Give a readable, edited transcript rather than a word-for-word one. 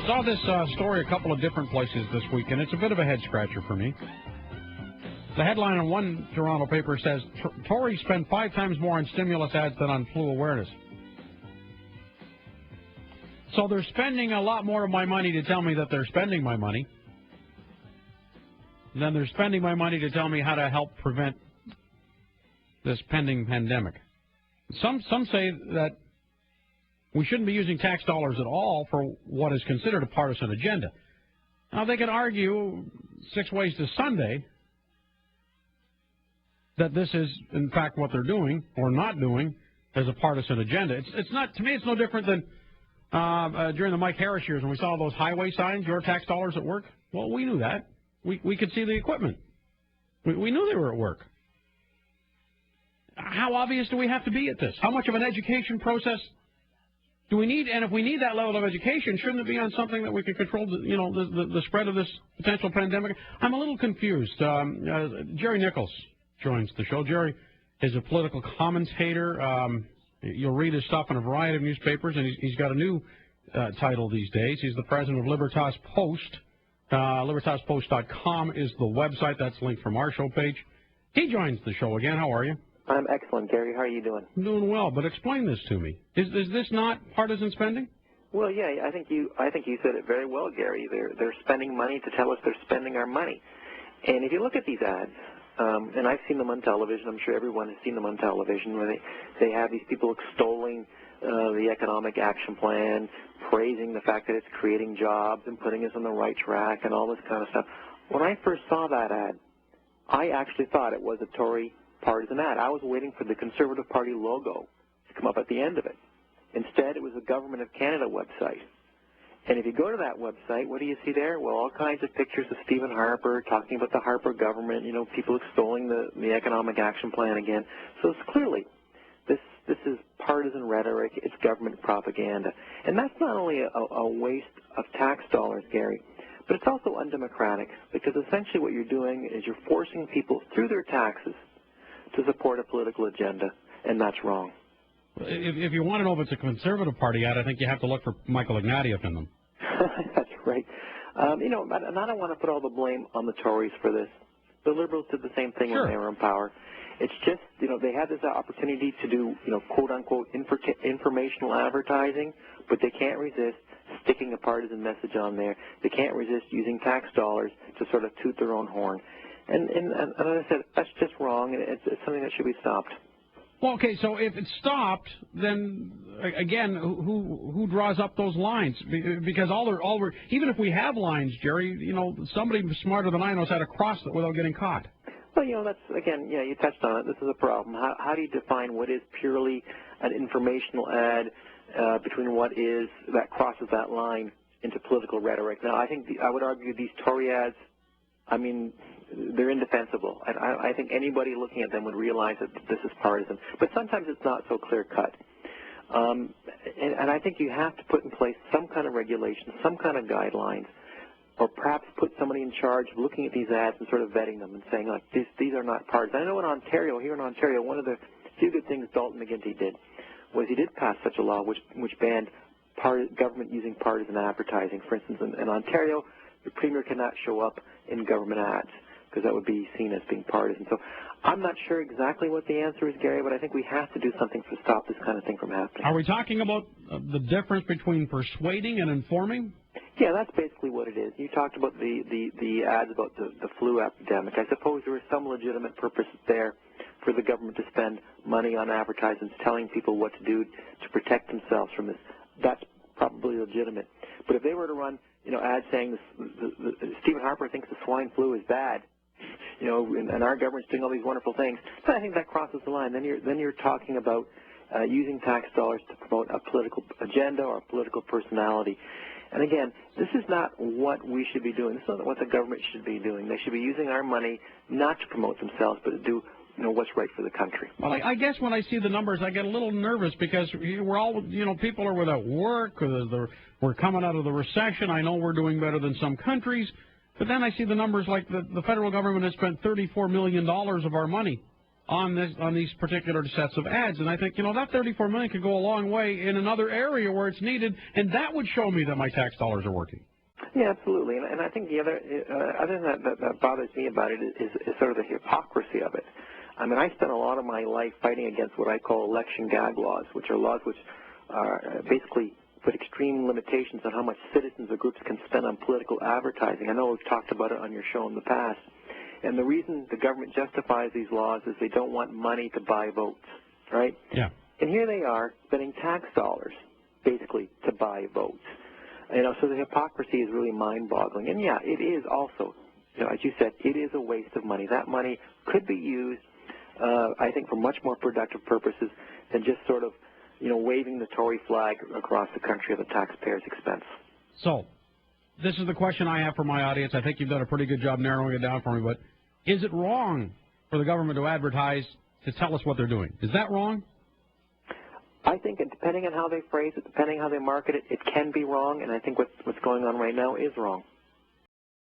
Saw this story a couple of different places this week, and it's a bit of a head-scratcher for me. The headline on one Toronto paper says, Tories spend 5 times more on stimulus ads than on flu awareness. So they're spending a lot more of my money to tell me that they're spending my money than they're spending my money to tell me how to help prevent this pending pandemic. Some say that we shouldn't be using tax dollars at all for what is considered a partisan agenda. Now, they can argue 6 ways to Sunday that this is, in fact, what they're doing or not doing as a partisan agenda. It's not, to me, it's no different than during the Mike Harris years when we saw those highway signs, your tax dollars at work. Well, we knew that. We could see the equipment. We knew they were at work. How obvious do we have to be at this? How much of an education process do we need? And if we need that level of education, shouldn't it be on something that we can control, the spread of this potential pandemic? I'm a little confused. Gerry Nicholls joins the show. Gerry is a political commentator. You'll read his stuff in a variety of newspapers, and he's got a new title these days. He's the president of Libertas Post. LibertasPost.com is the website. That's linked from our show page. He joins the show again. How are you? I'm excellent, Gary. How are you doing? I'm doing well, but explain this to me. Is this not partisan spending? Well, yeah, I think you said it very well, Gary. They're spending money to tell us they're spending our money. And if you look at these ads, and I've seen them on television, I'm sure everyone has seen them on television, where they have these people extolling the economic action plan, praising the fact that it's creating jobs and putting us on the right track and all this kind of stuff. When I first saw that ad, I actually thought it was a Tory partisan ad. I was waiting for the Conservative Party logo to come up at the end of it. Instead, it was the Government of Canada website. And if you go to that website, what do you see there? Well, all kinds of pictures of Stephen Harper talking about the Harper government, people extolling the economic action plan again. So it's clearly, this is partisan rhetoric, it's government propaganda. And that's not only a waste of tax dollars, Gary, but it's also undemocratic, because essentially what you're doing is you're forcing people through their taxes to support a political agenda, and that's wrong. If you want to know if it's a Conservative Party ad, I think you have to look for Michael Ignatieff in them. That's right. And I don't want to put all the blame on the Tories for this. The Liberals did the same thing when they were in power. It's just, they had this opportunity to do, quote-unquote informational advertising, but they can't resist sticking a partisan message on there. They can't resist using tax dollars to sort of toot their own horn. And as I said, that's just wrong, and it's something that should be stopped. Well, okay, so if it's stopped, then again, who draws up those lines? Because even if we have lines, Gerry, somebody smarter than I knows how to cross it without getting caught. Well, that's, again, you touched on it. This is a problem. How do you define what is purely an informational ad between what is that crosses that line into political rhetoric? Now, I would argue these Tory ads, they're indefensible. I think anybody looking at them would realize that this is partisan. But sometimes it's not so clear-cut. And I think you have to put in place some kind of regulation, some kind of guidelines, or perhaps put somebody in charge of looking at these ads and sort of vetting them and saying, like, these are not partisan. I know here in Ontario, one of the few good things Dalton McGuinty did was he did pass such a law which banned government using partisan advertising. For instance, in Ontario, the Premier cannot show up in government ads because that would be seen as being partisan. So I'm not sure exactly what the answer is, Gary, but I think we have to do something to stop this kind of thing from happening. Are we talking about the difference between persuading and informing? Yeah, that's basically what it is. You talked about the ads about the flu epidemic. I suppose there is some legitimate purpose there for the government to spend money on advertisements telling people what to do to protect themselves from this. That's probably legitimate. But if they were to run, ads saying Stephen Harper thinks the swine flu is bad, and our government's doing all these wonderful things, then I think that crosses the line. Then you're talking about using tax dollars to promote a political agenda or a political personality. And again, this is not what we should be doing. This is not what the government should be doing. They should be using our money not to promote themselves, but to do what's right for the country. Well, I guess when I see the numbers, I get a little nervous because we're all, people are without work. We're coming out of the recession. I know we're doing better than some countries. But then I see the numbers like the federal government has spent $34 million of our money on these particular sets of ads. And I think, that $34 million could go a long way in another area where it's needed, and that would show me that my tax dollars are working. Yeah, absolutely. And I think the other thing that bothers me about it is sort of the hypocrisy of it. I mean, I spent a lot of my life fighting against what I call election gag laws, which are laws which basically put extreme limitations on how much citizens or groups can spend on political advertising. I know we've talked about it on your show in the past. And the reason the government justifies these laws is they don't want money to buy votes, right? Yeah. And here they are spending tax dollars, basically, to buy votes. So the hypocrisy is really mind-boggling. And, yeah, it is also, as you said, it is a waste of money. That money could be used, I think, for much more productive purposes than just sort of, waving the Tory flag across the country at the taxpayers' expense. So this is the question I have for my audience. I think you've done a pretty good job narrowing it down for me, but is it wrong for the government to advertise to tell us what they're doing? Is that wrong? I think, depending on how they phrase it, depending on how they market it, it can be wrong, and I think what's going on right now is wrong.